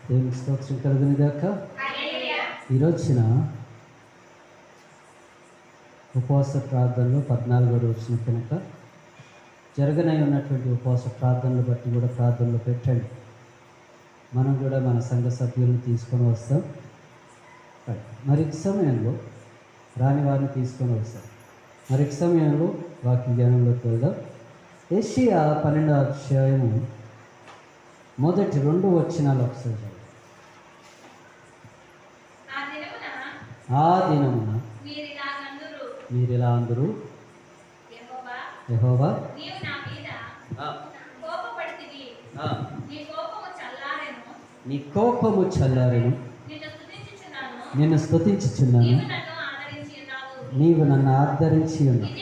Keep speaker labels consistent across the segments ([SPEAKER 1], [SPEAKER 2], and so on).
[SPEAKER 1] దేవునికి స్తోత్రం కలుగును గాక. ఈరోజున ఉపవాస ప్రార్థనలో 14వ రోజున కనుక జరగనై ఉన్నటువంటి ఉపవాస ప్రార్థనలు బట్టి కూడా ప్రార్థనలు పెట్టండి. మనం కూడా మన సంఘ సభ్యులను తీసుకొని వస్తాం. మరొక సమయంలో రాని వారిని తీసుకొని వస్తాం. మరొక సమయంలో వాక్య జ్ఞానంలోకి వెళ్దాం. యెషయా 12వ అధ్యాయము మొదటి 2 వచనాలు ఒకసారి. ఆ దినమున మీరిలా అందరూ యెహోవా నీ కోపము చల్లారెను, నిన్ను స్తుతించుచున్నాను, నీవు నన్ను ఆదరించి ఉన్నావు.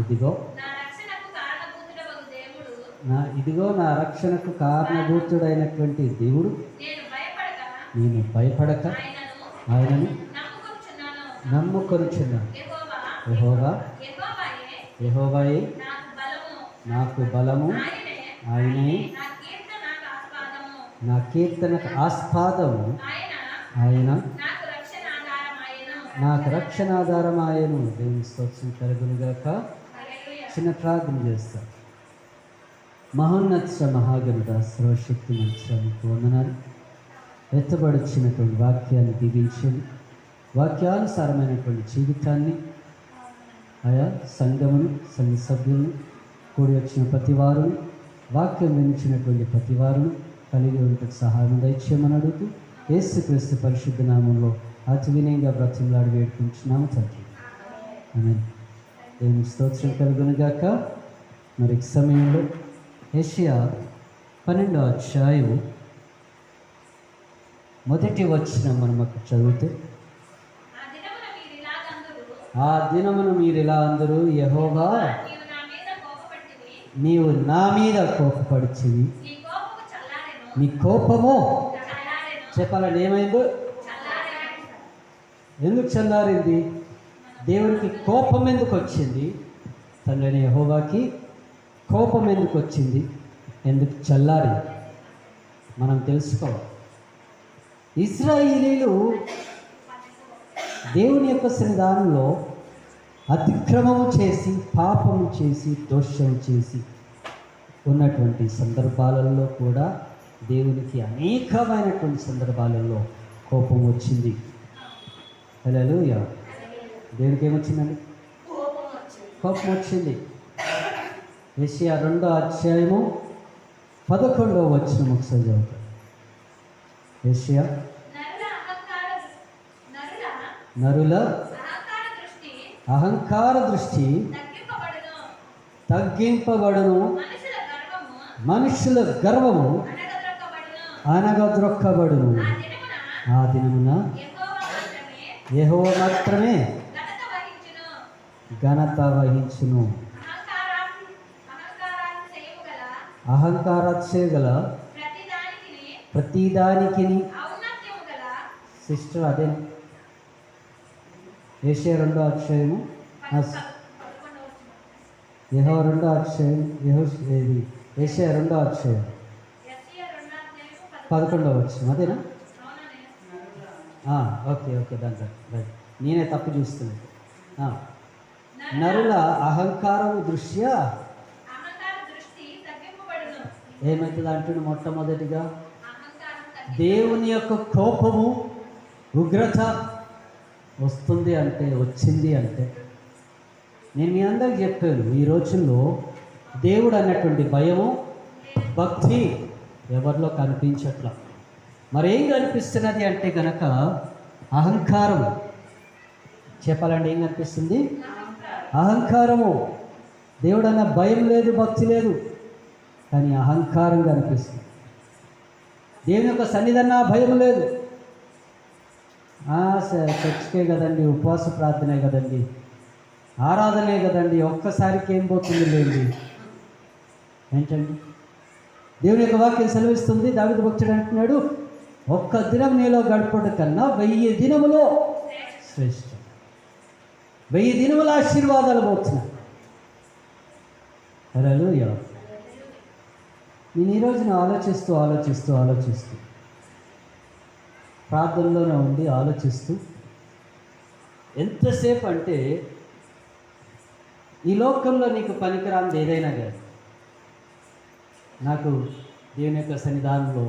[SPEAKER 1] ఇదిగో నా రక్షణకు కారణభూతుడైనటువంటి దేవుడు, నేను భయపడక ఆయనను నమ్ముకొనుచున్నాను. యెహోవాయే నాకు బలము, ఆయనే నా కీర్తనకు ఆస్పాదము, ఆయన నాకు రక్షణ ఆధారం ఆయను. దేవుని స్తోత్రం కలుగును గాక. చిన్న ప్రార్థన చేస్తాను. మహోన్నత మహాగణుడ సర్వశక్తి మంత్రానికి వందనాలు. ఎత్తబడిచ్చినటువంటి వాక్యాన్ని దీవించండి. వాక్యానుసారమైనటువంటి జీవితాన్ని ఆయా సంఘమును, సంఘ సభ్యులను, కూడి వచ్చిన ప్రతి వారును, వాక్యం వినిచినటువంటి ప్రతి వారును కలిగి ఉండటకు సహాయం దయచేయమని అడుగుతూ యేసుక్రీస్తు పరిశుద్ధ నామంలో అతి వినయంగా బ్రతిమలాడి వేడుకుంటున్నాము తండ్రి. ఆమేన్. దేవుని స్తోత్రం కలుగును గాక. మరి ఈ సమయంలో యెషయా 12వ అధ్యాయము మొదటి వచనం మనం అక్కడ చదివితే, ఆ దినమున మీరిలా అందరూ యెహోవా నీవు నా మీద కోపపడిచివి, నీ కోపము చెప్పాలని ఏమైందో, ఎందుకు చల్లారింది? దేవునికి కోపం ఎందుకు వచ్చింది? తండ్రి యెహోవాకి కోపం ఎందుకు వచ్చింది? ఎందుకు చల్లారింది? మనం తెలుసుకోవాలి. ఇశ్రాయేలీలు దేవుని యొక్క సన్నిధానంలో అతిక్రమము చేసి, పాపము చేసి, దోషం చేసి ఉన్నటువంటి సందర్భాలలో కూడా దేవునికి అనేకమైనటువంటి సందర్భాలలో కోపం వచ్చింది. హల్లెలూయా. దేవునికి ఏమొచ్చిందండి? కోపం వచ్చింది. యెషయా 2వ అధ్యాయము 11వ వచనం ఒకసారి చదువుతాం. యెషయా నరుల అహంకార దృష్టి తగ్గింపబడును, మనుషుల గర్వము అనగద్రొక్కబడును. ఆ దినమున యెహోవా మాత్రమే ఘనత వహించును. అహంకారగల ప్రతిదానికి సిస్టర్ అదే యెషయా 2వ అధ్యాయము యెహోవా 2వ అధ్యాయం యెషయా 2వ అధ్యాయం 11వ వచనం అదేనా? ఓకే దాంట్లో రైట్. నేనే తప్పు చూస్తున్నాను. నరుల అహంకారం దృష్ట్యా ఏమవుతుంది అంటున్నాడు? మొట్టమొదటిగా దేవుని యొక్క కోపము, ఉగ్రత వస్తుంది అంటే, వచ్చింది అంటే, నేను మీ అందరికి చెప్పాను, ఈ రోజుల్లో దేవుడు అన్నటువంటి భయము, భక్తి ఎవరిలో కనిపించట్లా. మరేం కనిపిస్తున్నది అంటే కనుక అహంకారం. చెప్పాలంటే ఏం కనిపిస్తుంది? అహంకారము. దేవుడు అన్న భయం లేదు, భక్తి లేదు, కానీ అహంకారం కనిపిస్తుంది. దేవుని యొక్క సన్నిధన్న భయం లేదు. చర్చికే కదండి, ఉపవాస ప్రార్థనే కదండి, ఆరాధనే కదండి, ఒక్కసారికి ఏం పోతుంది లేండి. ఏంటండి? దేవుని యొక్క వాక్యం సెలవిస్తుంది. దావీదు భక్తుడు అంటున్నాడు, ఒక్క దినం నీలో గడపడం కన్నా 1000 దినములో శ్రేష్టం. 1000 దినముల ఆశీర్వాదాలు పోతున్నాయి. నేను ఈరోజున ఆలోచిస్తూ ప్రార్థనలోనే ఉండి ఆలోచిస్తూ ఎంతసేపు అంటే ఈ లోకంలో నీకు పనికిరాంది ఏదైనా కానీ నాకు దేవుని యొక్క సన్నిధానంలో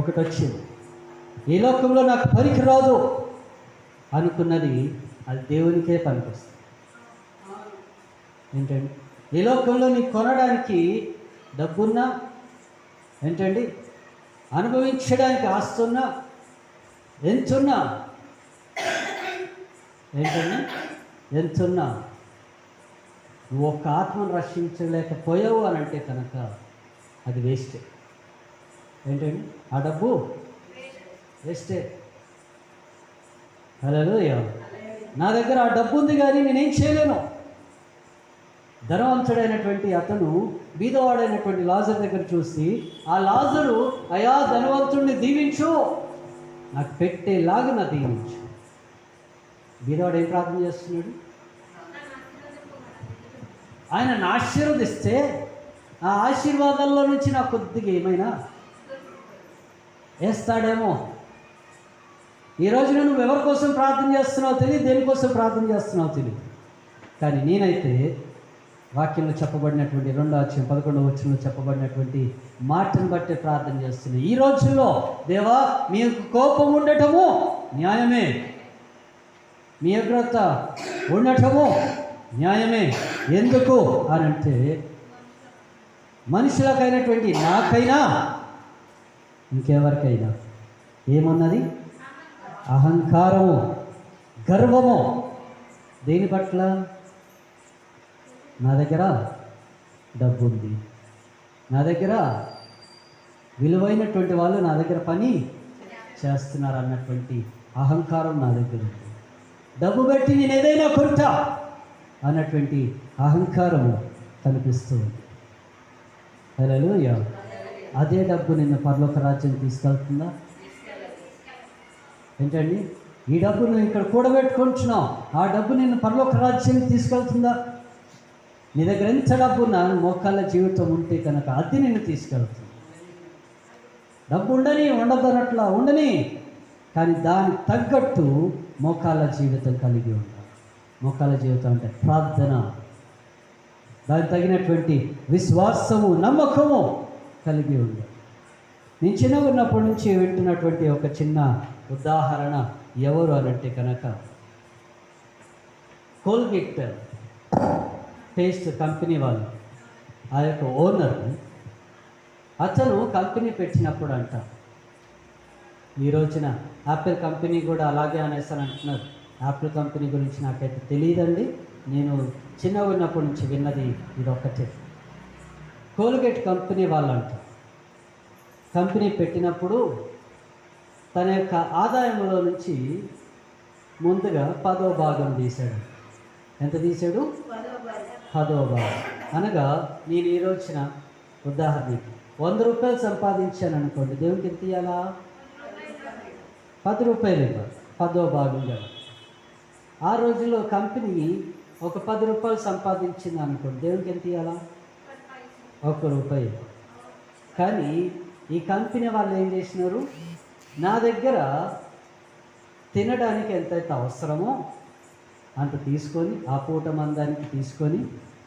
[SPEAKER 1] ఒకటి వచ్చింది. ఈ లోకంలో నాకు పనికిరాదు అనుకున్నది అది దేవునికే పనికొస్తుంది. ఏంటండి, ఈ లోకంలో నీకు కొనడానికి డబ్బున్నా, ఏంటండి, అనుభవించడానికి ఆస్తున్నా, ఎంతున్నా, ఏంటండి, ఎంతున్నా నువ్వు ఒక్క ఆత్మను రక్షించలేకపోయావు అని అంటే కనుక అది వేస్టే. ఏంటండి, ఆ డబ్బు వేస్టే. హల్లెలూయా. నా దగ్గర ఆ డబ్బు ఉంది కానీ నేనేం చేయలేను. ధనవంతుడైనటువంటి అతను బీదవాడైనటువంటి లాజరు దగ్గర చూసి, ఆ లాజరు, అయా ధనవంతుడిని దీవించు, నాకు పెట్టేలాగా నా దీవించు. బీదవాడు ఏం ప్రార్థన చేస్తున్నాడు? ఆయనను ఆశీర్వదిస్తే ఆ ఆశీర్వాదాల్లో నుంచి నాకు కొద్దిగా ఏమైనా వేస్తాడేమో. ఈరోజు నువ్వు ఎవరి కోసం ప్రార్థన చేస్తున్నావు తెలియదు, దేనికోసం ప్రార్థన చేస్తున్నావు తెలియదు. కానీ నేనైతే వాక్యంలో చెప్పబడినటువంటి 2:11 చెప్పబడినటువంటి మాటను బట్టి ప్రార్థన చేస్తున్నాను. ఈ రోజుల్లో దేవా మీకు కోపం ఉండటము న్యాయమే, మీ ఉగ్రత ఉండటము న్యాయమే. ఎందుకు అని అంటే మనుషులకైనటువంటి నాకైనా ఇంకెవరికైనా ఏమున్నది? అహంకారము, గర్వము. దేని పట్ల? నా దగ్గర డబ్బు ఉంది, నా దగ్గర విలువైనటువంటి వాళ్ళు నా దగ్గర పని చేస్తున్నారు అన్నటువంటి అహంకారం నా దగ్గర ఉంది. డబ్బు పెట్టి నేను ఏదైనా కొంటా అన్నటువంటి అహంకారము కనిపిస్తుంది. హల్లెలూయా. అదే డబ్బు నిన్ను పరలోక రాజ్యం తీసుకెళ్తుందా? ఏంటండి, ఈ డబ్బు నువ్వు ఇక్కడ కూడబెట్టుకుంటున్నావు, ఆ డబ్బు నిన్ను పరలోక రాజ్యం తీసుకెళ్తుందా? నీ దగ్గర ఎంత డబ్బున్నా మోకాళ్ళ జీవితం ఉంటే కనుక అది నిన్ను తీసుకెళ్తుంది. డబ్బు ఉండని, ఉండదన్నట్లా ఉండని, కానీ దానికి తగ్గట్టు మోకాళ్ళ జీవితం కలిగి ఉండాలి. మోకాళ్ళ జీవితం అంటే ప్రార్థన, దానికి తగినటువంటి విశ్వాసము, నమ్మకము కలిగి ఉండాలి. నేను చిన్నగా ఉన్నప్పటి నుంచి వింటున్నటువంటి ఒక చిన్న ఉదాహరణ ఎవరు అనంటే కనుక కోల్గేట్ పేస్ట్ కంపెనీ వాళ్ళు, ఆ యొక్క ఓనర్, అతను కంపెనీ పెట్టినప్పుడు అంట, ఈ రోజున యాపిల్ కంపెనీ కూడా అలాగే అనేసి అంటున్నారు. యాపిల్ కంపెనీ గురించి నాకైతే తెలియదండి, నేను చిన్నగా ఉన్నప్పటి నుంచి విన్నది ఇది ఒక్కటే. కోల్గేట్ కంపెనీ వాళ్ళంట కంపెనీ పెట్టినప్పుడు తన యొక్క ఆదాయంలో నుంచి ముందుగా 10వ భాగం తీశాడు. ఎంత తీశాడు? 10వ భాగం. అనగా నేను ఈ రోజున ఉదాహరణకి 100 రూపాయలు సంపాదించాను అనుకోండి, దేవునికి ఎంత ఇవ్వాలా? 10 రూపాయలు ఇవ్వాలి, 10వ భాగం కదా. ఆ రోజుల్లో కంపెనీ ఒక 10 రూపాయలు సంపాదించింది అనుకోండి, దేవునికి ఎంత ఇవ్వాలా? 1 రూపాయి. కానీ ఈ కంపెనీ వాళ్ళు ఏం చేసినారు, నా దగ్గర తినడానికి ఎంతైతే అవసరమో అంత తీసుకొని, ఆ పూట మందానికి తీసుకొని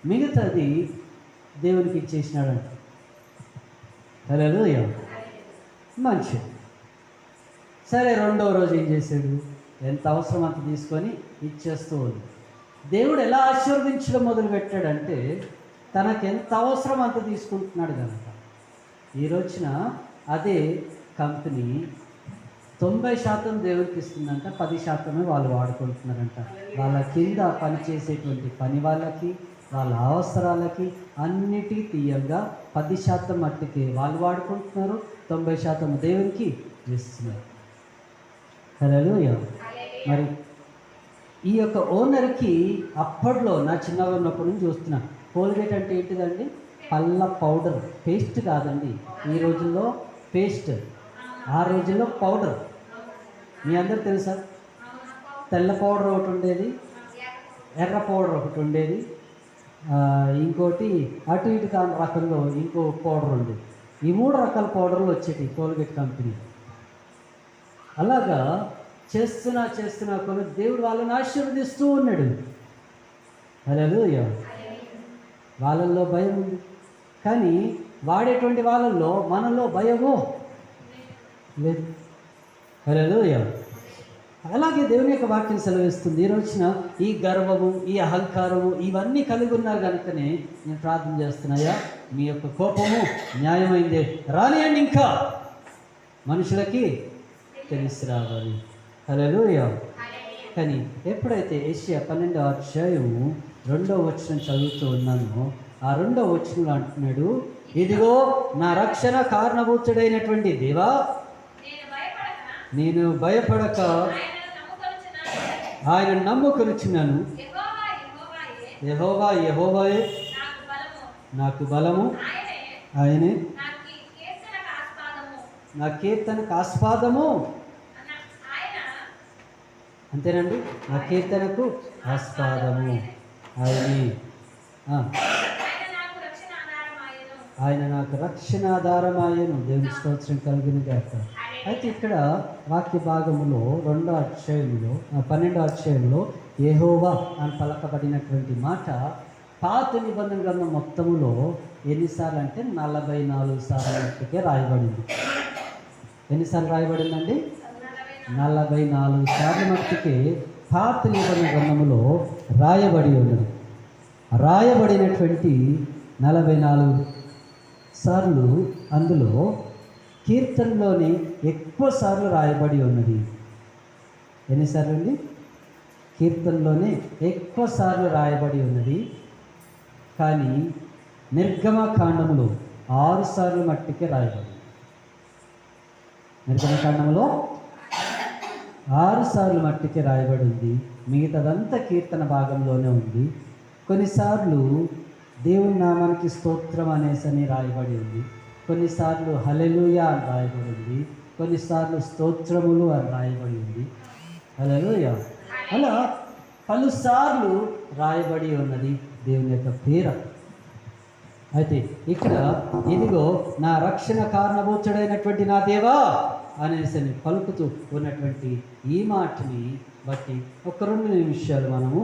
[SPEAKER 1] మిగతాది దేవునికి ఇచ్చేసినాడంట. హల్లెలూయా. మంచిది. సరే, రెండవ రోజు ఏం చేశాడు? ఎంత అవసరం అంత తీసుకొని ఇచ్చేస్తూ ఉంది. దేవుడు ఎలా ఆశీర్వదించడం మొదలుపెట్టాడంటే తనకు ఎంత అవసరం అంత తీసుకుంటున్నాడు కనుక ఈ రోజున అదే కంపెనీ 90% దేవుడికి ఇస్తుందంట, 10% వాళ్ళు వాడుకుంటున్నారంట. వాళ్ళ కింద పనిచేసేటువంటి పని వాళ్ళకి, వాళ్ళ అవసరాలకి అన్నిటికీ తీయంగా 10% మట్టికి వాళ్ళు వాడుకుంటున్నారు, 90% దేవునికి ఇస్తున్నారు. హల్లెలూయా. మరి ఈ యొక్క ఓనర్కి అప్పట్లో, నా చిన్నగా ఉన్నప్పటి నుంచి చూస్తున్నా, కోల్గేట్ అంటే ఏంటిదండి? పళ్ళ పౌడర్, పేస్ట్ కాదండి. ఈ రోజుల్లో పేస్ట్, ఆ రోజుల్లో పౌడర్. మీ అందరు తెలుసా? తెల్ల పౌడర్ ఒకటి ఉండేది, ఎర్ర పౌడర్ ఒకటి ఉండేది, ఇంకోటి అటు ఇటు కాని రకంలో ఇంకో పౌడర్ ఉండేది. ఈ 3 రకాల పౌడర్లు వచ్చేటి కోల్గేట్ కంపెనీ. అలాగా చేస్తున్నా కొన్ని దేవుడు వాళ్ళని ఆశీర్వదిస్తూ ఉన్నాడు. హల్లెలూయా. వాళ్ళల్లో భయం ఉంది, కానీ వాడేటువంటి వాళ్ళల్లో మనలో భయము లేదు. హల్లెలూయా. అలాగే దేవుని యొక్క వాక్యం సెలవిస్తుంది. ఈ రోజున ఈ గర్వము, ఈ అహంకారము ఇవన్నీ కలిగి ఉన్నారు కనుకనే నేను ప్రార్థన చేస్తున్నాయా, మీ యొక్క కోపము న్యాయమైందే, రానియండి, ఇంకా మనుషులకి తెలిసి రావాలి. హల్లెలూయా. కానీ ఎప్పుడైతే యెషయా 12వ అధ్యాయము 2వ వచనం చదువుతూ ఉన్నానో, ఆ 2వ వచనంలో అంటున్నాడు, ఇదిగో నా రక్షణ కారణభూతుడైనటువంటి దేవా, నేను భయపడక ఆయన నమ్ముకొనుచున్నాను. యెహోవా యెహోవాయే నాకు బలము, ఆయనే నా కీర్తనకు ఆస్పాదము. అంతేనండి, నా కీర్తనకు ఆస్పాదము ఆయనే. ఆయన నాకు రక్షణాధారమాయను. దేవుని స్తోత్రం కలుగును గాక. అయితే ఇక్కడ వాక్య భాగములో 2వ అధ్యాయంలో 12వ అధ్యాయంలో యెహోవా అని పలకబడినటువంటి మాట పాత నిబంధన గ్రంథం మొత్తములో ఎన్నిసార్లు అంటే 44 సార్లు మట్టుకే రాయబడింది. ఎన్నిసార్లు రాయబడిందండి? 44 సార్లు మట్టుకే పాత నిబంధన గ్రంథములో రాయబడి ఉన్నది. రాయబడినటువంటి 44 సార్లు అందులో కీర్తనలోనే ఎక్కువ సార్లు రాయబడి ఉన్నది. ఎన్నిసార్లు అండి? కీర్తనలోనే ఎక్కువ సార్లు రాయబడి ఉన్నది. కానీ నిర్గమకాండములో 6 సార్లు మట్టికే రాయబడింది. నిర్గమకాండములో 6 సార్లు మట్టికే రాయబడింది. మిగతాదంతా కీర్తన భాగంలోనే ఉంది. కొన్నిసార్లు దేవుని నామానికి స్తోత్రం అనేసని రాయబడి ఉంది, కొన్నిసార్లు హల్లెలూయా అని రాయబడి ఉంది, కొన్నిసార్లు స్తోత్రములు అని రాయబడి ఉంది. హల్లెలూయా. అలా పలుసార్లు రాయబడి ఉన్నది దేవుని యొక్క పేరు. అయితే ఇక్కడ ఇదిగో నా రక్షణ కారణభూతుడైనటువంటి నా దేవా అనేసి పలుకుతూ ఉన్నటువంటి ఈ మాటని బట్టి ఒక 2 నిమిషాలు మనము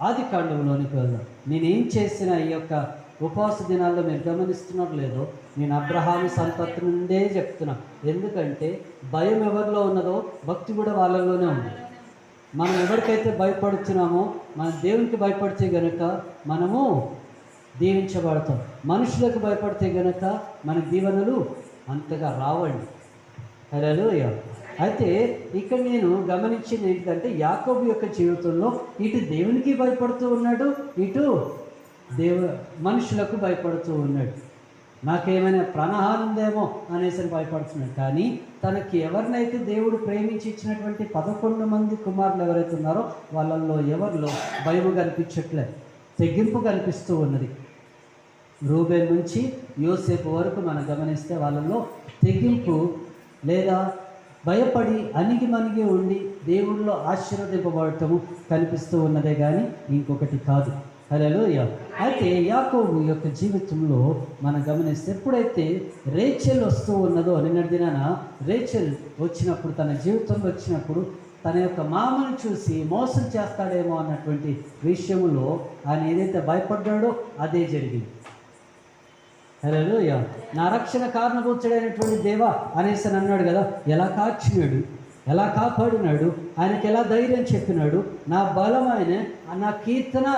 [SPEAKER 1] ఆది కాండంలోనికి వెళ్దాం. నేనేం చేసిన ఈ యొక్క ఉపవాస దినాల్లో మీరు గమనిస్తున్నారు లేదో, నేను అబ్రహాము సంతతి నుండే చెప్తున్నా. ఎందుకంటే భయం ఎవరిలో ఉన్నదో భక్తి కూడా వాళ్ళలోనే ఉంది. మనం ఎవరికైతే భయపడుతున్నామో మన దేవునికి భయపడితే గనక మనము దీవించబడతాం. మనుషులకు భయపడితే గనక మన దీవెనలు అంతగా రావండి. హల్లెలూయా. అయితే ఇక్కడ నేను గమనించింది ఏంటంటే, యాకోబు యొక్క జీవితంలో ఇటు దేవునికి భయపడుతూ ఉన్నాడు, ఇటు మనుషులకు భయపడుతూ ఉన్నాడు. నాకేమైనా ప్రాణహాని ఉందేమో అనేసి భయపడుతున్నాడు. కానీ తనకి ఎవరినైతే దేవుడు ప్రేమించి ఇచ్చినటువంటి 11 మంది కుమారులు ఎవరైతే ఉన్నారో వాళ్ళల్లో ఎవరిలో భయము కనిపించట్లేదు, తెగింపు కనిపిస్తూ ఉన్నది. రూబేన్ నుంచి యోసేపు వరకు మనం గమనిస్తే వాళ్ళలో తెగింపు లేదా భయపడి అణిగి ఉండి దేవుళ్ళలో ఆశీర్వదింపబడటము కనిపిస్తూ ఉన్నదే కానీ ఇంకొకటి కాదు. హల్లెలూయా. అయితే యాకోబు యొక్క జీవితంలో మనం గమనిస్తే ఎప్పుడైతే రేచెల్ వస్తూ ఉన్నదో, నిన్నటి దినాన రేచెల్ వచ్చినప్పుడు, తన జీవితంలో వచ్చినప్పుడు తన యొక్క మామను చూసి మోసం చేస్తాడేమో అన్నటువంటి విషయంలో ఆయన ఏదైతే భయపడ్డాడో అదే జరిగింది. హల్లెలూయా. నా రక్షణ కారణభూతుడైనటువంటి దేవా అనేసి అన్నాడు కదా, ఎలా కాచినాడు, ఎలా కాపాడినాడు, ఆయనకి ఎలా ధైర్యం చెప్పినాడు. నా బలం ఆయనే, నా కీర్తన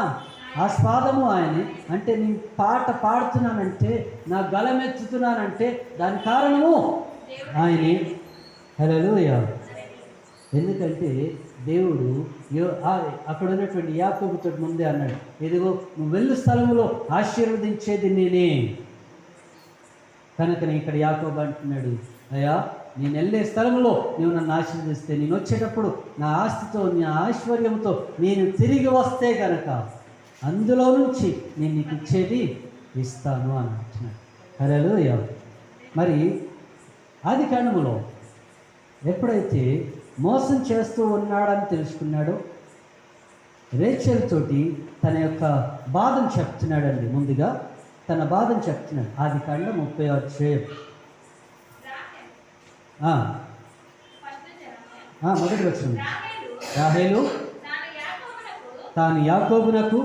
[SPEAKER 1] ఆస్పాదము ఆయనే. అంటే నేను పాట పాడుతున్నానంటే, నా గలమెత్తుతున్నానంటే దాని కారణము ఆయనే. హల్లెలూయా. ఎందుకంటే దేవుడు అక్కడ ఉన్నటువంటి యాకోబుతో ముందే అన్నాడు, ఇదిగో నువ్వు వెళ్ళు స్థలములో ఆశీర్వదించేది నేనే. కనుక ఇక్కడ యాకోబు అంటున్నాడు, అయ్యా నేను వెళ్ళే స్థలంలో నువ్వు నన్ను ఆశీర్వదిస్తే, నేను వచ్చేటప్పుడు నా ఆస్తితో నా ఐశ్వర్యంతో నేను తిరిగి వస్తే కనుక అందులో నుంచి నేను నీకు ఇచ్చేది ఇస్తాను అని అంటున్నాడు. హల్లెలూయా. మరి ఆది కాండములో ఎప్పుడైతే మోసం చేస్తూ ఉన్నాడని తెలుసుకున్నాడో రేచెల్ తోటి తన యొక్క బాధను చెప్తున్నాడండి. ముందుగా తన బాధను చెప్తున్నాడు. ఆది కాండం 30వ అధ్యాయం మొదటి వచనం. రాహేలు తాను యాకోబునకు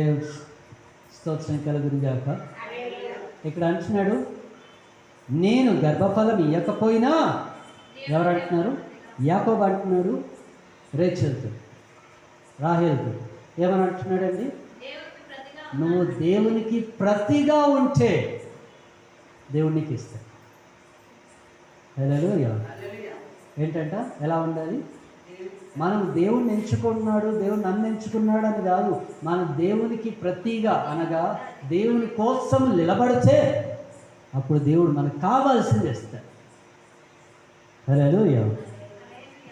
[SPEAKER 1] ఏ స్తోత్రం కలుగునుగాక. ఇక్కడ అంటున్నాడు, నేను గర్భఫలం ఇవ్వకపోయినా, ఎవరు అంటున్నారు? యాకోబు అంటున్నాడు రేచెల్తో, రాహేల్తో. ఏమని అంటున్నాడండి? నువ్వు దేవునికి ప్రతిగా ఉంటే దేవుడు నీకు ఇస్తాడు. హల్లెలూయా. ఏంటంట? ఎలా ఉండాలి? మనం దేవుణ్ణి ఎంచుకున్నాడు, దేవుడు నన్ను ఎంచుకున్నాడు అని కాదు, మనం దేవునికి ప్రతిగా అనగా దేవుని కోసం నిలబడితే అప్పుడు దేవుడు మనకు కావాల్సింది ఇస్తాడు. హల్లెలూయా.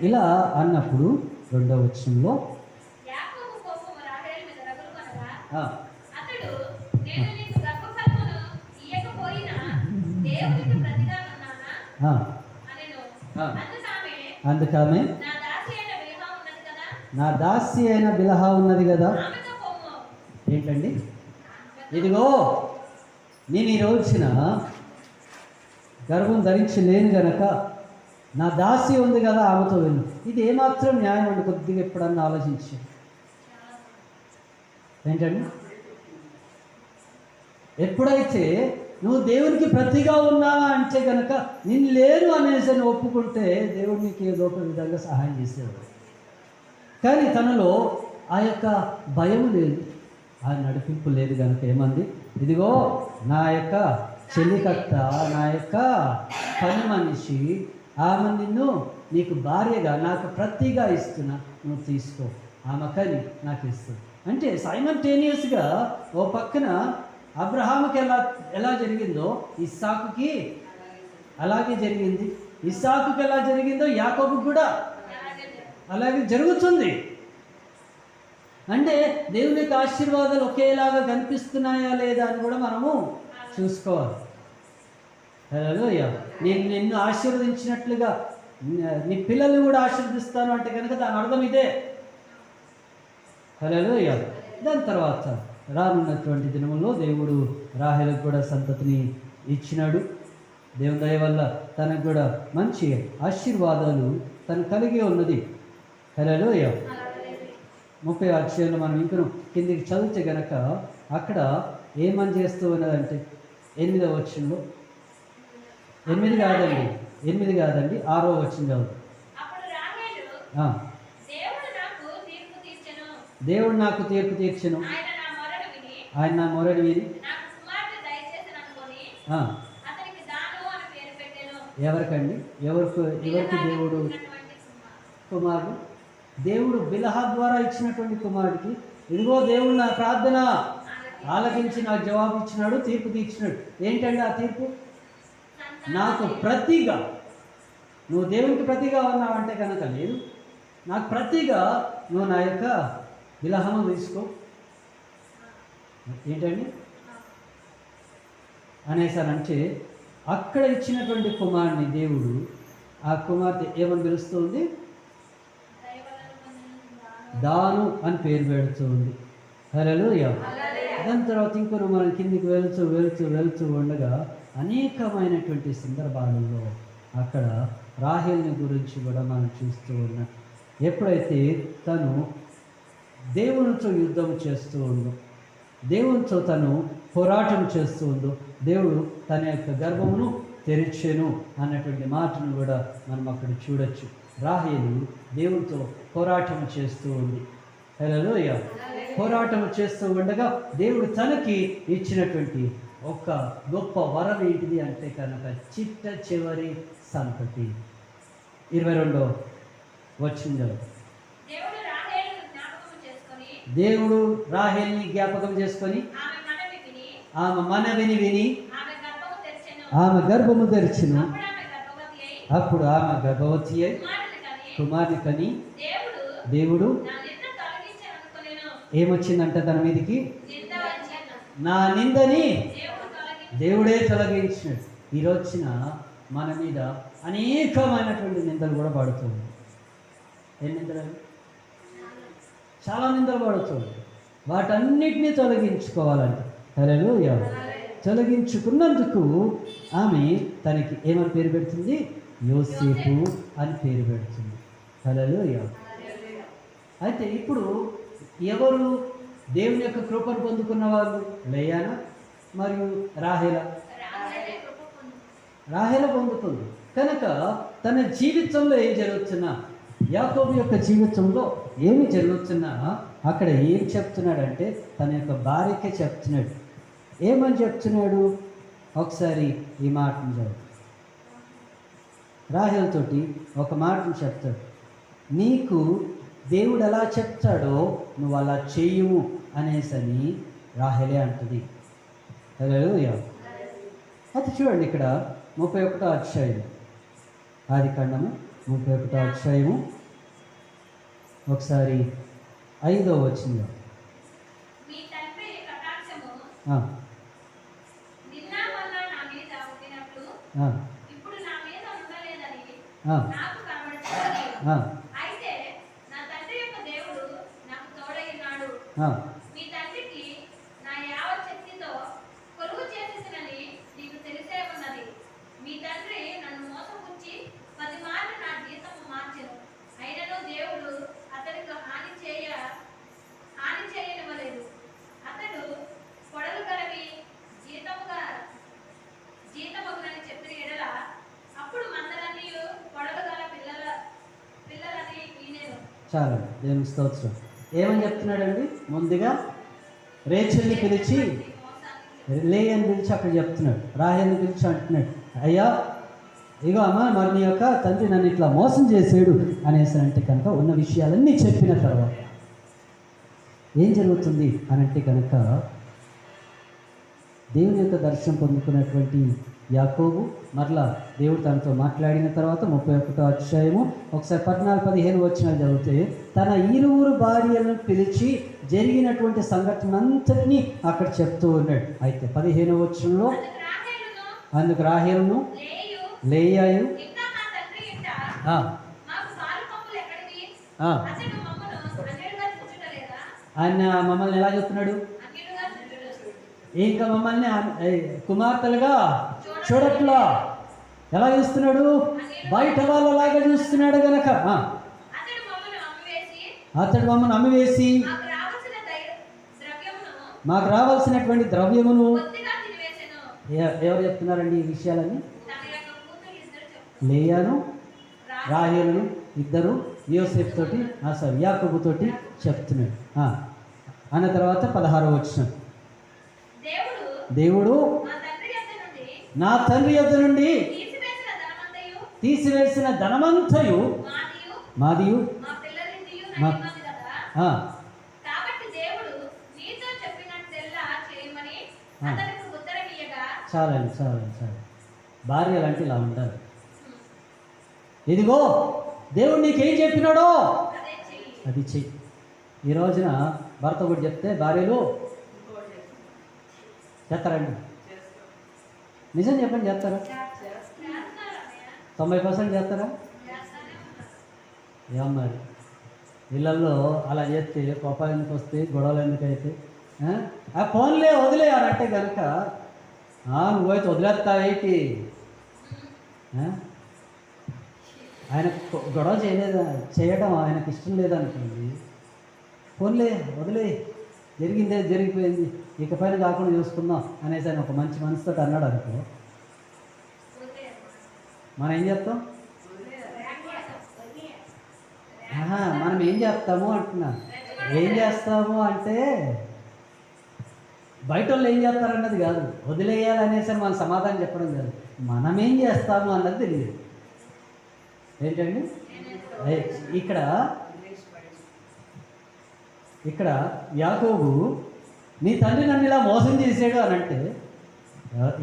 [SPEAKER 1] ఇలా అన్నప్పుడు రెండవ వచనంలో అందుకమే నా దాసి అయిన బిలహా ఉన్నది కదా. ఏంటండి? ఇదిగో నేను ఈ రోజున గర్భం ధరించి లేను గనక నా దాసి ఉంది కదా, ఆమెతో వెళ్ళు. ఇది ఏమాత్రం న్యాయం అండి? కొద్దిగా ఎప్పుడన్నా ఆలోచించి. ఏంటండి? ఎప్పుడైతే నువ్వు దేవునికి ప్రతిగా ఉన్నావా అంటే కనుక నేను లేను అనేసి ఒప్పుకుంటే దేవుడు నీకు ఏదో ఒక విధంగా సహాయం చేసేవాడు. కానీ తనలో ఆ యొక్క భయం లేదు, ఆ నడిపింపు లేదు కనుక ఏమంది? ఇదిగో నా యొక్క చెల్లికత్త, నా యొక్క పని మనిషి, ఆమె నిన్ను నీకు భార్యగా నాకు ప్రతిగా ఇస్తున్నా, నువ్వు తీసుకో, ఆమె కని నాకు ఇస్తుంది. అంటే సైమల్టేనియస్గా ఓ పక్కన అబ్రహాముకి ఎలా జరిగిందో ఇస్సాకుకి అలాగే జరిగింది, ఇస్సాకుకి ఎలా జరిగిందో యాకోబుకి కూడా అలాగే జరుగుతుంది. అంటే దేవుని యొక్క ఆశీర్వాదాలు ఒకేలాగా కనిపిస్తున్నాయా లేదా అని కూడా మనము చూసుకోవాలి. హల్లెలూయా. నేను నిన్ను ఆశీర్వదించినట్లుగా నీ పిల్లల్ని కూడా ఆశీర్వదిస్తాను అంటే కనుక దాని అర్థం ఇదే. హల్లెలూయా. దాని తర్వాత రానున్నటువంటి దినముల్లో దేవుడు రాహేలుకు కూడా సంతతిని ఇచ్చినాడు. దేవుని దయ వల్ల తనకు కూడా మంచి ఆశీర్వాదాలు తను కలిగి ఉన్నది. హల్లెలూయా. 30 అధ్యాయంలో మనం ఇంకను కిందికి చదివితే గనక అక్కడ ఏమని చేస్తూ ఉన్నదంటే 8వ వచనంలో, 8 కాదండి 6వ వచనం చదువు. దేవుడు నాకు తీర్పు తీర్చెను, ఆయన నా మొరను విని. ఎవరికండి? ఎవరికి దేవుడు కుమారుడు? దేవుడు బిలహా ద్వారా ఇచ్చినటువంటి కుమారుడికి ఇదిగో దేవుడు నా ప్రార్థన ఆలకించి నాకు జవాబు ఇచ్చినాడు, తీర్పు తీర్చినాడు. ఏంటండి ఆ తీర్పు? నాకు ప్రతిగా, నువ్వు దేవునికి ప్రతిగా ఉన్నావంటే కనుక లేదు, నాకు ప్రతిగా నువ్వు నా యొక్క బిలహము తీసుకో. ఏంటండి అనేసానంటే అక్కడ ఇచ్చినటువంటి కుమారుని దేవుడు ఆ కుమార్తె ఏమని పిలుస్తుంది? దాను అని పేరు పెడుతూ ఉంది. హల్లెలూయా. దాని తర్వాత ఇంకొన మనం కిందికి వెళ్తూ ఉండగా అనేకమైనటువంటి సందర్భాలలో అక్కడ రాహేలుని గురించి కూడా మనం చూస్తూ ఉన్నాం. ఎప్పుడైతే తను దేవునితో యుద్ధం చేస్తూ ఉందో, దేవునితో తను పోరాటం చేస్తూ ఉందో, దేవుడు తన యొక్క గర్భమును తెరిచెను అన్నటువంటి మాటను కూడా మనం అక్కడ చూడొచ్చు. రాహేలు దేవునితో పోరాటం చేస్తూ ఉంది. హల్లెలూయా. పోరాటం చేస్తూ ఉండగా దేవుడు తనకి ఇచ్చినటువంటి ఒక గొప్ప వరం ఏంటిది అంటే కనుక చిట్ట చివరి సంతతి. 22వ వచనం. దేవుడు రాహేలుని జ్ఞాపకం చేసుకొని ఆమె మనవిని విని ఆమె గర్భము తెరిచెను. అప్పుడు ఆమె గర్భవతి అయి కుమారుని కని దేవుడు ఏమొచ్చిందంట తన మీదకి? నా నిందని దేవుడే తొలగించినాడు. ఈరోజున మన మీద అనేకమైనటువంటి నిందలు కూడా పడుతుంది. ఏం నిందలు? చాలా నిందలు పడుతుంది. వాటన్నిటినీ తొలగించుకోవాలంటే హల్లెలూయా. తొలగించుకున్నందుకు ఆమె తనకి ఏమని పేరు పెడుతుంది? యోసేపు అని పేరు పెడుతుంది. హల్లెలూయా. అయితే ఇప్పుడు ఎవరు దేవుని యొక్క కృపను పొందుకున్న వాళ్ళు? లేయానా మరియు రాహేలా? రాహేల పొందుకుంది. కనుక తన జీవితంలో ఏం జరుగుతున్నా, యాకోబు యొక్క జీవితంలో ఏమి జరుగుతున్నా అక్కడ ఏం చెప్తున్నాడంటే తన యొక్క భార్యకే చెప్తున్నాడు. ఏమని చెప్తున్నాడు? ఒకసారి ఈ మాటను చదువు. రాహేల్తోటి ఒక మాటను చెప్తాడు. నీకు దేవుడు ఎలా చెప్తాడో నువ్వు అలా చెయ్యము అనేసని రాహేలే అంటుంది. హల్లెలూయా. అది చూడండి ఇక్కడ 31వ అధ్యాయం, ఆదికాండము 31వ అధ్యాయము ఒకసారి 5వ వచనంలో
[SPEAKER 2] మీ తండ్రికి నా యావత్ శక్తితో కొలువు చేసేసినని నీకు తెలిసే ఉన్నది. మీ తండ్రి నన్ను మోసపుచ్చి 10 మార్లు నా జీతము మార్చెను. అయినను దేవుడు అతనికి హాని చేయనివ్వలేదు. అతడు పొడలు గలవి జీతమగునని చెప్పిన ఎడల అప్పుడు మందలన్నీ పొడలు గల పిల్లలని వినేను.
[SPEAKER 1] చాలా దేవుని స్తోత్రం. ఏమని చెప్తున్నాడండి? ముందుగా రేచల్ని పిలిచి, లేయని పిలిచి అక్కడ చెప్తున్నాడు. రాహేల్ని పిలిచి అంటున్నాడు, అయ్యా ఇగో అమ్మ, మరి నీ యొక్క తండ్రి నన్ను ఇట్లా మోసం చేసాడు అనేసి అంటే కనుక ఉన్న విషయాలన్నీ చెప్పిన తర్వాత ఏం జరుగుతుంది అని అంటే కనుక దేవుని యొక్క దర్శనం పొందుకున్నటువంటి యాకోబు మరలా దేవుడు తనతో మాట్లాడిన తర్వాత 31వ అధ్యాయము ఒకసారి 14-15 వచనాలు చదివితే తన ఇరువురు భార్యలను పిలిచి జరిగినటువంటి సంఘటన అంతటినీ అక్కడ చెప్తూ ఉన్నాడు. అయితే 15వ వచనంలో అందుకు రాహేలును లేయాయు ఆయన మమ్మల్ని ఎలా చెప్తున్నాడు? ఇంకా మమ్మల్ని కుమార్తెలుగా చూడట్లా. ఎలా చూస్తున్నాడు? బయట వాళ్ళలాగా చూస్తున్నాడు గనక అతడు మమ్మల్ని అమ్మివేసి మాకు రావాల్సినటువంటి ద్రవ్యమును. ఎవరు చెప్తున్నారండి ఈ విషయాలన్నీ? లేయాను రాహేలును ఇద్దరు యోసేపు తోటి యాకోబు తోటి చెప్తున్నాడు. అన్న తర్వాత 16వ వచనం, దేవుడు నా తండ్రి యొద్ద నుండి తీసివేసిన ధనమంతయు మాదియు చాలండి చాలండి చాలు. భార్యలు అంటే ఇలా ఉండాలి. ఇదిగో దేవుడు నీకేం చెప్పినాడో అది చెయ్యి. ఈ రోజున భర్త కూడా చెప్తే భార్యలు చేస్తారండి. నిజం చెప్పండి, చేస్తారా? 90% చేస్తారా? ఏం మరి ఇళ్ళల్లో అలా చేస్తే కోపాలు ఎందుకు వస్తాయి, గొడవలు ఎందుకైతే? ఆ ఫోన్లే వదిలేయాలంటే కనుక నువ్వైతే వదిలేస్తావేంటి? ఆయన గొడవ చేయడం ఆయనకు ఇష్టం లేదనుకోండి, ఫోన్లే వదిలే, జరిగిందే జరిగిపోయింది, ఇకపైన కాకుండా చూసుకుందాం అనేసి ఆయన ఒక మంచి మనసుతో అన్నాడు అనుకో, మనం ఏం చెప్తాం? మనం ఏం చేస్తాము అంటున్నా. ఏం చేస్తాము అంటే బయట వాళ్ళు ఏం చేస్తారన్నది కాదు, వదిలేయాలనేసి మనం సమాధానం చెప్పడం కాదు, మనం ఏం చేస్తాము అన్నది తెలియదు. ఏంటండి ఇక్కడ యాకోబు నీ తండ్రి నన్ను ఇలా మోసం చేసాడు అని అంటే,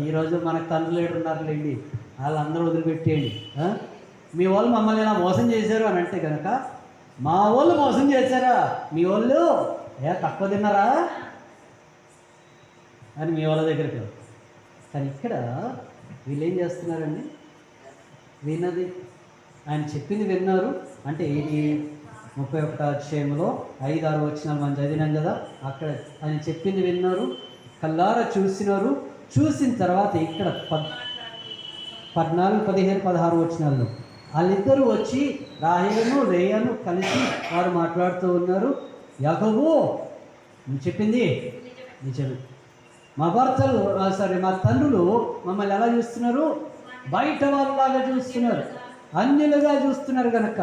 [SPEAKER 1] ఈరోజు మనకు తండ్రులు ఉన్నారులేండి, వాళ్ళందరూ వదిలిపెట్టేయండి. మీ వాళ్ళు మమ్మల్ని ఇలా మోసం చేశారు అని అంటే కనుక, మా వాళ్ళు మోసం చేశారా, మీ వాళ్ళు తక్కువ తిన్నారా అని మీ వాళ్ళ దగ్గరికి. కానీ ఇక్కడ వీళ్ళు ఏం చేస్తున్నారండి? విన్నది, ఆయన చెప్పింది విన్నారు. అంటే ఇది 31వ అధ్యాయంలో 5-6 వచనాలు మనం చదివినాం కదా, అక్కడ ఆయన చెప్పింది విన్నారు, కల్లారా చూసినారు. చూసిన తర్వాత ఇక్కడ 14, 15, 16 వచనాల్లో వాళ్ళిద్దరూ వచ్చి రాహేలును లేయాను కలిసి వారు మాట్లాడుతూ ఉన్నారు. యాకోబు నువ్వు చెప్పింది నిజమే, మా భర్తలు మా తండ్రులు మమ్మల్ని ఎలా చూస్తున్నారు? బయట వాళ్ళలాగా చూస్తున్నారు, అన్యులుగా చూస్తున్నారు కనుక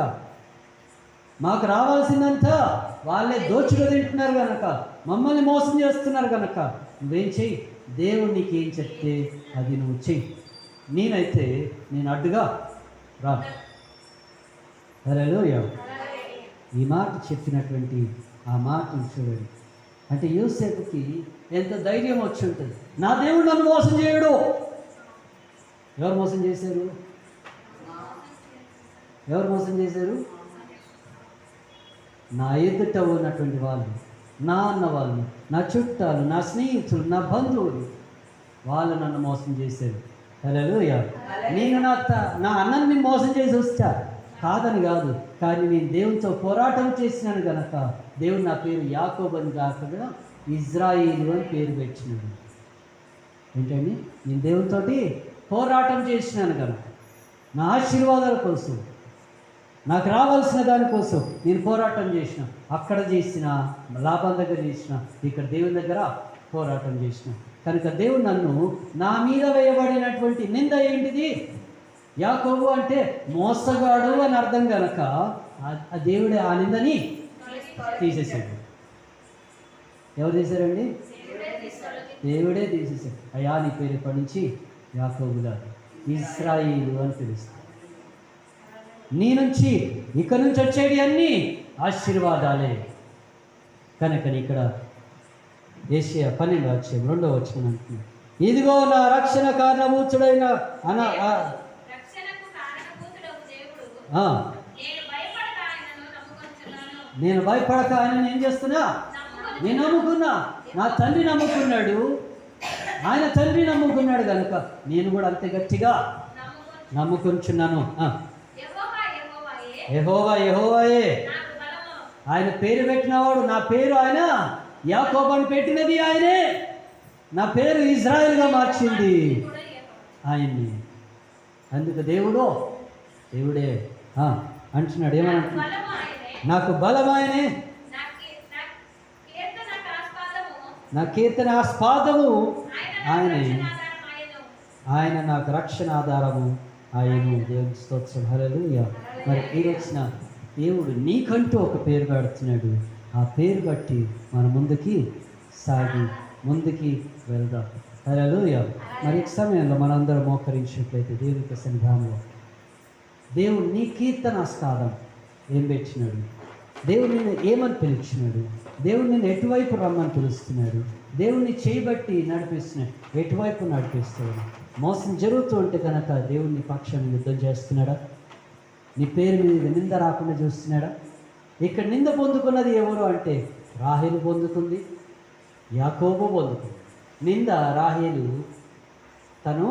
[SPEAKER 1] మాకు రావాల్సిందంతా వాళ్ళే దోచుకు తింటున్నారు కనుక, మమ్మల్ని మోసం చేస్తున్నారు కనుక నువ్వేం చెయ్యి, దేవుడు నీకు ఏం చెప్తే అది నువ్వు చెయ్యి, నేనైతే నేను అడ్డుగా రా. హల్లెలూయా. ఈ మాట చెప్పినటువంటి ఆ మాటను చూడండి. అంటే యోసేపుకి ఎంత ధైర్యం వచ్చి ఉంటుంది, నా దేవుడు నన్ను మోసం చేయడు. ఎవరు మోసం చేశారు? ఎవరు మోసం చేశారు? నా ఎదుట ఉన్నటువంటి వాళ్ళు, నా అన్న వాళ్ళు, నా చుట్టాలు, నా స్నేహితులు, నా బంధువులు, వాళ్ళు నన్ను మోసం చేశారు. హల్లెలూయా. నేను నా అన్నని మోసం చేసి వస్తా కాదని కాదు, కానీ నేను దేవునితో పోరాటం చేసినాను కనుక దేవుడు నా పేరు యాకోబు అని కాకుండా ఇజ్రాయిలు అని పేరు పెట్టినాడు. ఏంటండి? నేను దేవునితోటి పోరాటం చేసినాను కనుక, నా ఆశీర్వాదాల కోసం, నాకు రావాల్సిన దానికోసం నేను పోరాటం చేసిన. అక్కడ చేసిన, లాభం దగ్గర చేసిన, ఇక్కడ దేవుని దగ్గర పోరాటం చేసిన కనుక దేవుడు నన్ను, నా మీద వేయబడినటువంటి నింద ఏంటిది? యాకోబు అంటే మోసగాడు అని అర్థం కనుక ఆ దేవుడే ఆ నిందని తీసేశాడు. ఎవరు తీశారండి? దేవుడే తీసేశాడు. అయ్యా నీ పేరు ఇప్పటి నుంచి యాకోబు కాదు, ఇశ్రాయేలు అని పిలుస్తాడు. నీ నుంచి ఇక నుంచి వచ్చేవి అన్నీ ఆశీర్వాదాలే. కనుక ఇక్కడ ఏషియా 12వ అధ్యాయం 2వ వచనం అంటున్నాడు, ఇదిగో నా రక్షణ కారణభూతుడైన నేను భయపడక ఆయనను ఏం చేస్తున్నా? నేను నమ్ముకున్నా. నా తండ్రి నమ్ముకున్నాడు, ఆయన తండ్రి నమ్ముకున్నాడు కనుక నేను కూడా అంతే గట్టిగా నమ్ముకుంటున్నాను. యెహోవా యెహోవాయే ఆయన పేరు పెట్టినవాడు. నా పేరు ఆయన యాకోబు అని పెట్టినది ఆయనే, నా పేరు ఇజ్రాయెల్గా మార్చింది ఆయన్ని. అందుకు దేవుడే అంటున్నాడు. ఏమంటున్నాడు? నాకు బలం ఆయనే, నా కీర్తన ఆస్పాదము ఆయనే, ఆయన నాకు రక్షణ ఆధారము ఆయను. దేవుని స్తోత్రం. హల్లెలూయా. మరి ఈ వచ్చిన దేవుడు నీకంటూ ఒక పేరు పెడుతున్నాడు. ఆ పేరు బట్టి మన ముందుకి సాగి ముందుకి వెళ్దాం. హల్లెలూయా. మరి ఈ సమయంలో మనందరం మోకరించినట్లయితే దేవుని సన్నిధానంలో దేవుడు నీ కీర్తనాస్కారం ఏం పెట్టినాడు? దేవుడు నిన్ను ఏమని పిలిచినాడు? దేవుడు నిన్ను ఎటువైపు రమ్మని పిలుస్తున్నాడు? దేవుడిని చేయబట్టి నడిపిస్తున్నాడు, ఎటువైపు నడిపిస్తాడు? మోసం జరుగుతూ ఉంటే కనుక దేవుడిని పక్షాన్ని యుద్ధం చేస్తున్నాడా? నీ పేరు మీద నింద రాకుండా చూస్తున్నాడా? ఇక్కడ నింద పొందుకున్నది ఎవరు అంటే రాహేలు పొందుకుంది, యాకోబు పొందుకుంది. నింద రాహేలు తను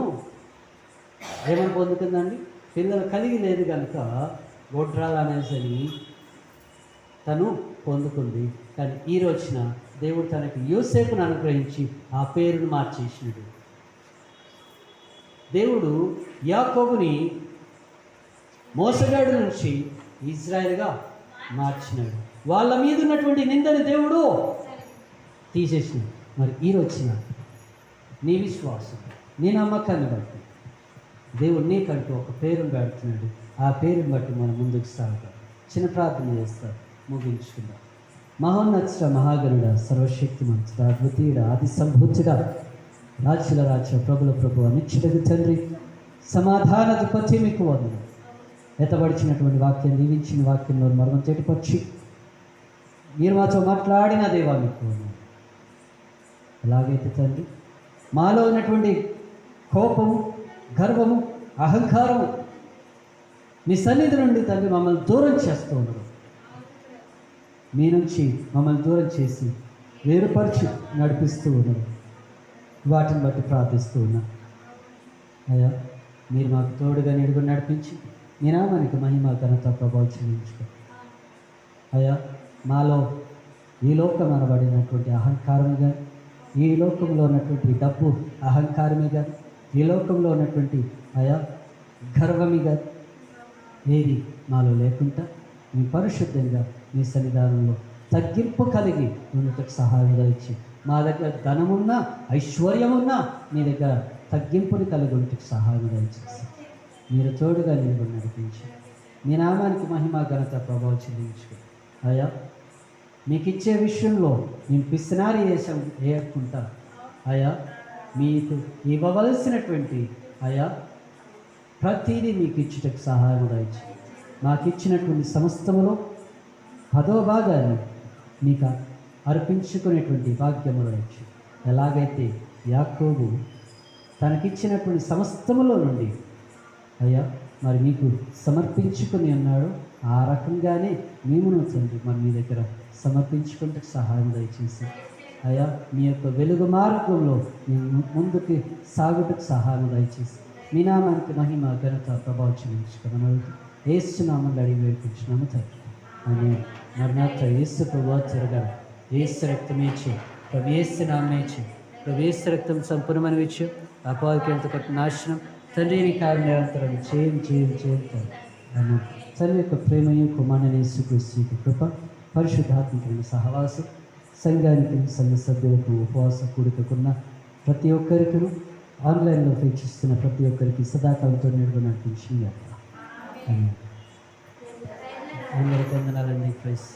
[SPEAKER 1] ఏమని పొందుకుందండి? పిల్లలు కలిగి లేదు కనుక గొడ్రాలు అనేసి తను పొందుకుంది. కానీ ఈ రోజున దేవుడు తనకి యోసేపును అనుగ్రహించి ఆ పేరును మార్చేసినాడు. దేవుడు యాకోబుని మోసగాడు నుంచి ఇజ్రాయెల్గా మార్చినాడు. వాళ్ళ మీద ఉన్నటువంటి నిందని దేవుడు తీసేసినాడు. మరి ఈ రోజున నీ విశ్వాసం, నీ నమ్మకాన్ని బట్టి దేవుడు నీకంటూ ఒక పేరును పెడుతున్నాడు. ఆ పేరుని బట్టి మనం ముందుకు సాగుతాం. చిన్న ప్రార్థన చేస్తాం, ముగించుకుందాం. మహోన్నత మహాగణుడ, సర్వశక్తిమంతుడ, అద్వితీయుడ, ఆది సంభూతుడ, రాజ్యుల రాజ్య, ప్రభుల ప్రభు, నిత్యుడగు తండ్రి, సమాధానాధిపతి మీకు వందనాలు. ఎత్తబడిచినటువంటి వాక్యం, దీవించిన వాక్యంలో మరణం చెట్టుపచ్చి మీరు మాతో మాట్లాడిన దేవా మీకు వందనాలు. అలాగైతే తండ్రి, మాలో ఉన్నటువంటి కోపము, గర్వము, అహంకారము మీ సన్నిధి నుండి తండ్రి మమ్మల్ని దూరం చేస్తూ ఉన్నారు. మీ నుంచి మమ్మల్ని దూరం చేసి వేరుపరిచి నడిపిస్తూ ఉన్నారు. వాటిని బట్టి ప్రార్థిస్తూ ఉన్నా. అయ్యా, మీరు మాకు తోడుగా నీడుగా నడిపించి మీ నామానికి మహిమ ఘనత ప్రభావం చెల్లించుకో అయ్యా. మాలో ఈ లోకం అనబడినటువంటి అహంకారమే కానీ, ఈ లోకంలో ఉన్నటువంటి డబ్బు అహంకారమే కానీ, ఈ లోకంలో ఉన్నటువంటి అయా గర్వమే కానీ ఏది మాలో లేకుండా మీ పరిశుద్ధంగా మీ సన్నిధానంలో తగ్గింపు కలిగి ఉన్నతకు సహాయంగా ఇచ్చి, మా దగ్గర ధనమున్నా ఐశ్వర్యమున్నా మీ దగ్గర తగ్గింపుని కలిగి ఉన్నతకు సహాయంగా ఇచ్చేసి మీరు తోడుగా నిలబడి నడిపించి మీ నామానికి మహిమ ఘనత ప్రభావం చెల్లించుకో అయ్యా. మీకు ఇచ్చే విషయంలో మేము పిసినారి వేయకుండా అయ్యా, మీకు ఇవ్వవలసినటువంటి అయ్యా ప్రతిదీ మీకు ఇచ్చుటకు సహాయంగా ఇచ్చి మాకు ఇచ్చినటువంటి సమస్తములో 10వ భాగాన్ని మీకు అర్పించుకునేటువంటి భాగ్యములు ఇచ్చి, ఎలాగైతే యాకోబు తనకిచ్చినటువంటి సమస్తములో నుండి అయ్యా మరి మీకు సమర్పించుకుని ఉన్నాడు, ఆ రకంగానే మేము తండ్రి మరి మీ దగ్గర సమర్పించుకుంటే సహాయం దయచేసి అయ్యా, మీ యొక్క వెలుగు మార్గంలో మేము ముందుకు సాగుటకు సహాయం దయచేసి మీ నామానికి మహిమ ఘనత ప్రభావం చెల్లించుకున్నాము. ఏసునామని అడిగి వేడుకుంటున్నాము తండ్రి అని. మరణాత ఏసు ప్రభావ తిరగడం ఏసు రక్తమేచ్చు ప్రభు ఏసు నామేచ్చు ప్రభు ఏసు రక్తం సంపూర్ణమైన విషయం అపాయకి ఎంత కొట్టిన నాశనం తండ్రిని కారణాంతరం చేయం అన్న తండ్రి యొక్క ప్రేమయు కుమారుని యేసుక్రీస్తు యొక్క కృప పరిశుద్ధాత్మకమైన సహవాసం సంఘానికి సంఘ సభ్యులకు ఉపవాస కూడికకున్న ప్రతి ఒక్కరికి ఆన్లైన్లో వీక్షిస్తున్న ప్రతి ఒక్కరికి సదాకాలంతో నేడుగా నడిపించింది అందరికీ వందనాలండి. ప్రైస్